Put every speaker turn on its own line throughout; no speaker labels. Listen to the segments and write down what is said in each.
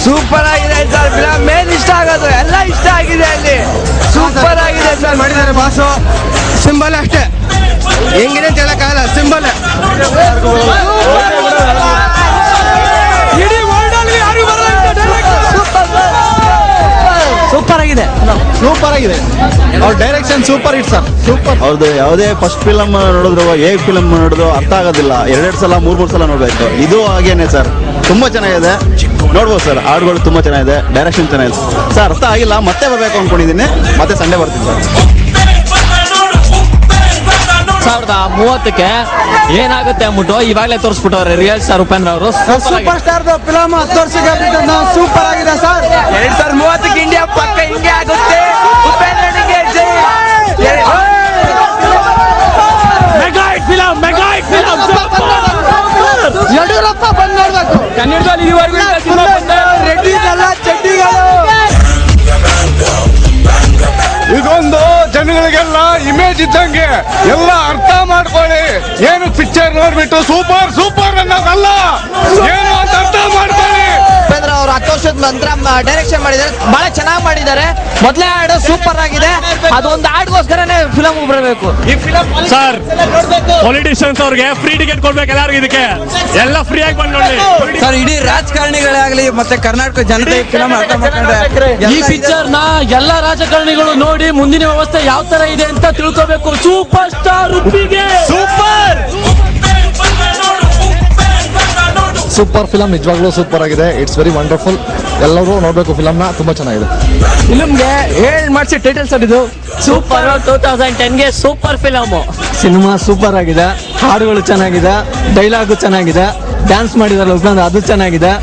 Super ಆಗಿದೆ sir film. Main ಇಷ್ಟ ಆಗೋದು ಎಲ್ಲ ಇಷ್ಟ ಆಗಿದೆ ಅಲ್ಲಿ. ಸೂಪರ್ ಆಗಿದೆ ಸರ್
ಮಾಡಿದ್ದಾರೆ ಬಾಸು. ಸಿಂಬಲ್ ಅಷ್ಟೇ, ಹೆಂಗಿದೆ ಅಂತ ಹೇಳಕ್ಕಾಗಲ್ಲ. ಸಿಂಬಲ್
ಸೂಪರ್ ಆಗಿದೆ.
ಸೂಪರ್ ಆಗಿದೆ. ಅವ್ರ direction super hit sir. Super.
ಅವ್ರದ್ದು ಯಾವುದೇ ಫಸ್ಟ್ ಫಿಲಮ್ ನೋಡಿದ್ರು ಹೇಗೆ ಫಿಲಮ್ ನೋಡಿದ್ರು ಅರ್ಥ ಆಗೋದಿಲ್ಲ. 2 ಸಲ 3 ಸಲ ನೋಡ್ಬೇಕು. ಇದು ಹಾಗೇನೆ ಸರ್, ತುಂಬಾ ಚೆನ್ನಾಗಿದೆ. ನೋಡ್ಬೋದು ಸರ್, ಹಾಡುಗಳು ತುಂಬಾ ಚೆನ್ನಾಗಿದೆ, ಡೈರೆಕ್ಷನ್ ಚೆನ್ನಾಗಿದೆ ಸರ್. ಅರ್ಥ ಆಗಿಲ್ಲ, ಮತ್ತೆ ಬರ್ಬೇಕು ಅನ್ಕೊಂಡಿದ್ದೀನಿ. ಮತ್ತೆ ಸಂಡೇ ಬರ್ತೀನಿ ಸರ್.
2030ಕ್ಕೆ ಏನಾಗುತ್ತೆ ಅಂದ್ಬಿಟ್ಟು ಇವಾಗಲೇ ತೋರಿಸ್ಬಿಟ್ಟವ್ರೆ ರಿಯಲ್ ಸ್ಟಾರ್ ಉಪೇಂದ್ರ ಅವರು.
ಸೂಪರ್ ಸ್ಟಾರ್ ಫಿಲಮ್ 10 ವರ್ಷಕ್ಕೆ ಸೂಪರ್ ಆಗಿದೆ ಸರ್.
2030ಕ್ಕೆ ಇಂಡಿಯಾ ಪಕ್ಕ ಹಿಂಗೆ ಆಗುತ್ತೆ. ಉಪೇಂದ್ರನಿಗೆ ಜೈ.
ಯಡಿಯೂರಪ್ಪ ಬಂದ್ ನೋಡ್ಬೇಕು.
ಕನ್ನಡದಲ್ಲಿ ಇದುವರೆಗೂ
ರೆಡ್ಡಿದೆಲ್ಲ ಚಡ್ಡಿಗಳು.
ಇದೊಂದು ಜನಗಳಿಗೆಲ್ಲ ಇಮೇಜ್ ಇದ್ದಂಗೆ ಎಲ್ಲ ಅರ್ಥ ಮಾಡ್ಕೊಳ್ಳಿ. ಏನು ಪಿಕ್ಚರ್ ನೋಡ್ಬಿಟ್ಟು ಸೂಪರ್ ಸೂಪರ್ ಅನ್ನೋದಲ್ಲ, ಏನು ಅಂತ ಅರ್ಥ ಮಾಡ್ಕೊಳ್ಳಿ.
ಉಪೇಂದ್ರ ಅವರು 10 ವರ್ಷದ ನಂತರ ಡೈರೆಕ್ಷನ್ ಮಾಡಿದ್ದಾರೆ, ಬಹಳ ಚೆನ್ನಾಗಿ ಮಾಡಿದ್ದಾರೆ. ಮೊದಲೇ ಹಾಡು ಸೂಪರ್ ಆಗಿದೆ. ಅದೊಂದು ಹಾಡ್ಗೋಸ್ಕರನೇ ಫಿಲಮ್ ಬರಬೇಕು. ಈ ಫಿಲಮ್
ಸರ್ ಪೊಲಿಟಿಷಿಯನ್ಸ್ ಅವ್ರಿಗೆ ಫ್ರೀ ಟಿಕೆಟ್ ಕೊಡ್ಬೇಕು ಎಲ್ಲರಿಗೂ. ಇದಕ್ಕೆ ಎಲ್ಲ ಫ್ರೀ ಆಗಿ ಬಂದು ನೋಡಿ
ಸರ್. ಇಡೀ ರಾಜಕಾರಣಿಗಳೇ ಆಗಲಿ ಮತ್ತೆ ಕರ್ನಾಟಕ ಜನತೆ ಫಿಲಮ್ ಅರ್ಥ ಮಾಡ್ಕೊಂಡ್ರೆ
ಈ ಪಿಕ್ಚರ್ ನ ಎಲ್ಲಾ ರಾಜಕಾರಣಿಗಳು ನೋಡಿ ಮುಂದಿನ ವ್ಯವಸ್ಥೆ ಯಾವ ತರ ಇದೆ ಅಂತ ತಿಳ್ಕೋಬೇಕು. ಸೂಪರ್ ಸ್ಟಾರ್ ಉಪ್ಪಿಗೆ
ಸೂಪರ್ ಫಿಲಮ್, ನಿಜವಾಗ್ಲೂ ಸೂಪರ್ ಆಗಿದೆ. It's very wonderful. ಎಲ್ಲರೂ ನೋಡ್ಬೇಕು ಫಿಲಮ್ನ, ತುಂಬಾ ಚೆನ್ನಾಗಿದೆ.
ಫಿಲಮ್ಗೆ ಹೇಳಿ ಮಾಡಿಸಿ ಟೈಟಲ್ ಸರ್ ಇದು
ಸೂಪರ್ 2010ಗೆ ಸೂಪರ್ ಫಿಲಮ್.
ಸಿನಿಮಾ ಸೂಪರ್ ಆಗಿದೆ, ಹಾಡುಗಳು ಚೆನ್ನಾಗಿದೆ, ಡೈಲಾಗು ಚೆನ್ನಾಗಿದೆ, ಡ್ಯಾನ್ಸ್ ಮಾಡಿದಾರಲ್ಲ ಉಪೇಂದ್ರ ಅದು ಚೆನ್ನಾಗಿದೆ.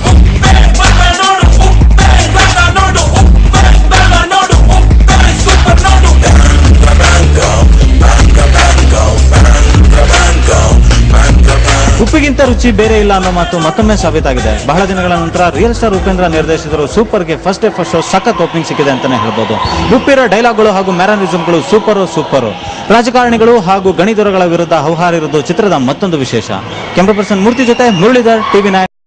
ಉಪ್ಪಿಗಿಂತ ರುಚಿ ಬೇರೆ ಇಲ್ಲ ಅನ್ನೋ ಮಾತು ಮತ್ತೊಮ್ಮೆ ಸಾಬೀತಾಗಿದೆ. ಬಹಳ ದಿನಗಳ ನಂತರ ರಿಯಲ್ ಸ್ಟಾರ್ ಉಪೇಂದ್ರ ನಿರ್ದೇಶಿಸಿದರು ಸೂಪರ್ಗೆ ಫಸ್ಟ್ ಡೇ ಫಸ್ಟ್ ಶೋ ಸಖತ್ ಓಪನಿಂಗ್ ಸಿಕ್ಕಿದೆ ಅಂತಾನೆ ಹೇಳ್ಬೋದು. ಉಪ್ಪಿರೋ ಡೈಲಾಗ್ಗಳು ಹಾಗೂ ಮ್ಯಾನರಿಸಮ್ಗಳು ಸೂಪರು. ರಾಜಕಾರಣಿಗಳು ಹಾಗೂ ಗಣಿದೊರೆಗಳ ವಿರುದ್ಧ ಹೌಹಾರಿರುವುದು ಚಿತ್ರದ ಮತ್ತೊಂದು ವಿಶೇಷ. ಕ್ಯಾಮ್ರಾ ಪರ್ಸನ್ ಮೂರ್ತಿ ಜೊತೆ ಮುರಳೀಧರ್, TV9.